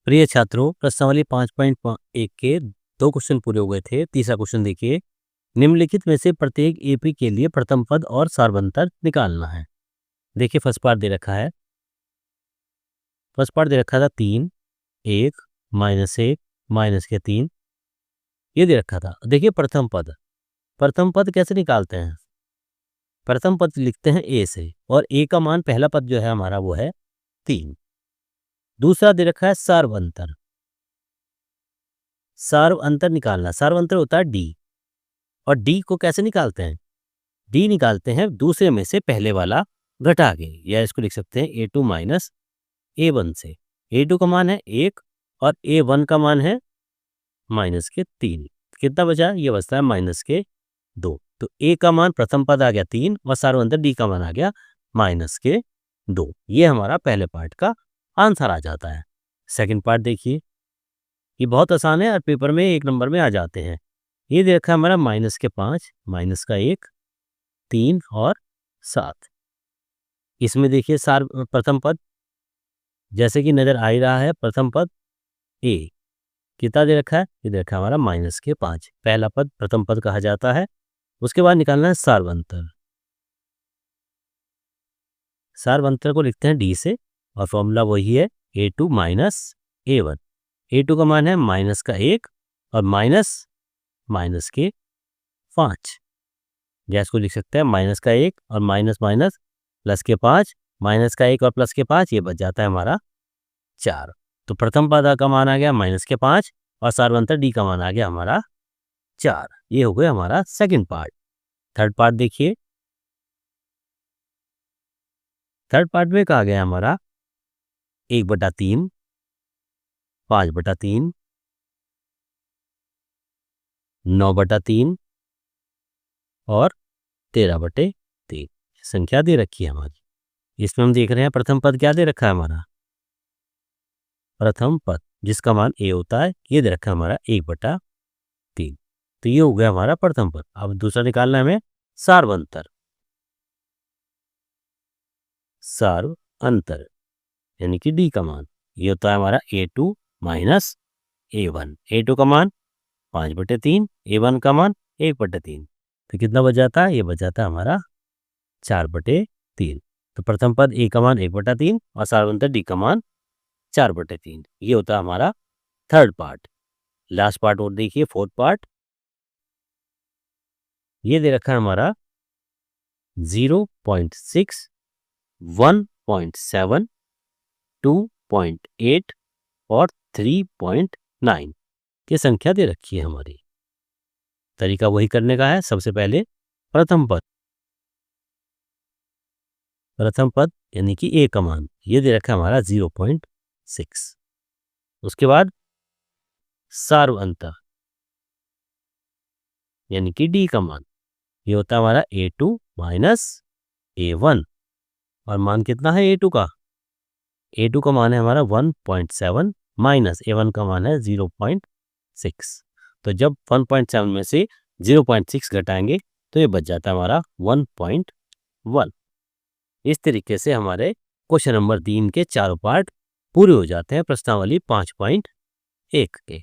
प्रिय छात्रों, प्रश्नावली 5.1 के 2 क्वेश्चन पूरे हुए थे। तीसरा क्वेश्चन देखिए, निम्नलिखित में से प्रत्येक एपी के लिए प्रथम पद और सार्वंतर निकालना है। देखिए फर्स्ट पार्ट दे रखा है। फर्स्ट पार्ट दे रखा था 3, 1, -1, माइनस के 3, ये दे रखा था। देखिए प्रथम पद कैसे निकालते हैं? प्रथम पद लिखते हैं ए से, और ए का मान पहला पद जो है हमारा वो है 3। दूसरा दे रखा है सार्वंतर। सार्वंतर निकालना, सार्वंतर होता है डी, और डी को कैसे निकालते हैं? डी निकालते हैं दूसरे में से पहले वाला घटा के, या इसको लिख सकते हैं A2 माइनस A1 से। A2 का मान है 1 और A1 का मान है माइनस के 3। कितना बचा? ये बचता है माइनस के 2। तो A का मान प्रथम पद आ गया 3 और सार्वंतर D का मान आ गया माइनस के 2। ये हमारा पहले पार्ट का आंसर आ जाता है। सेकंड पार्ट देखिए, ये बहुत आसान है और पेपर में 1 नंबर में आ जाते हैं। ये दे रखा है हमारा माइनस के 5, माइनस का 1, 3 और 7। इसमें देखिए प्रथम पद जैसे कि नजर आ ही रहा है, प्रथम पद ए कितना दे रखा है? ये दे रखा है हमारा माइनस के 5, पहला पद प्रथम पद कहा जाता है। उसके बाद निकालना है सार्वंतर। सार्वंतर को लिखते हैं डी से, और फॉर्मूला वही है A2 माइनस A1। A2 का मान है माइनस का 1 और माइनस के 5, या इसको लिख सकते हैं माइनस का 1 और माइनस प्लस के 5, माइनस का 1 और प्लस के 5, ये बच जाता है हमारा 4। तो प्रथम पद का मान आ गया माइनस के 5 और सार्वंतर डी का मान आ गया हमारा 4। ये हो गया हमारा सेकंड पार्ट। थर्ड पार्ट देखिए, थर्ड पार्ट में कहा गया हमारा 1/3, 5/3, 9/3 और 13/3 संख्या दे रखी है हमारी। इसमें हम देख रहे हैं प्रथम पद क्या दे रखा है हमारा? प्रथम पद जिसका मान ए होता है, ये दे रखा है हमारा 1/3। तो ये हो गया हमारा प्रथम पद। अब दूसरा निकालना है हमें सार्वंतर। सार्वंतर यानी कि डी का मान, ये होता है हमारा A2 माइनस A1। A2 का मान 5/3, A1 का मान 1/3। तो कितना बच जाता है? ये बच जाता है हमारा 4/3। तो प्रथम पद ए का मान 1/3 और सार्वंतर डी का मान 4/3। ये होता है हमारा थर्ड पार्ट। लास्ट पार्ट और देखिए, फोर्थ पार्ट। ये दे रखा है हमारा 0.6, 1.7, 2.8 और 3.9 की संख्या दे रखी है हमारी। तरीका वही करने का है। सबसे पहले प्रथम पद यानी कि ए का मान, ये दे रखा है हमारा 0.6। उसके बाद सार्वंतर यानी कि डी का मान, ये होता है हमारा A2 माइनस A1, और मान कितना है A2 का? A2 का मान है हमारा 1.7 माइनस A1 का मान है 0.6। तो जब 1.7 में से 0.6 घटाएंगे तो ये बच जाता है हमारा 1.1। इस तरीके से हमारे क्वेश्चन नंबर 3 के चारों पार्ट पूरे हो जाते हैं प्रश्नावली 5.1 के।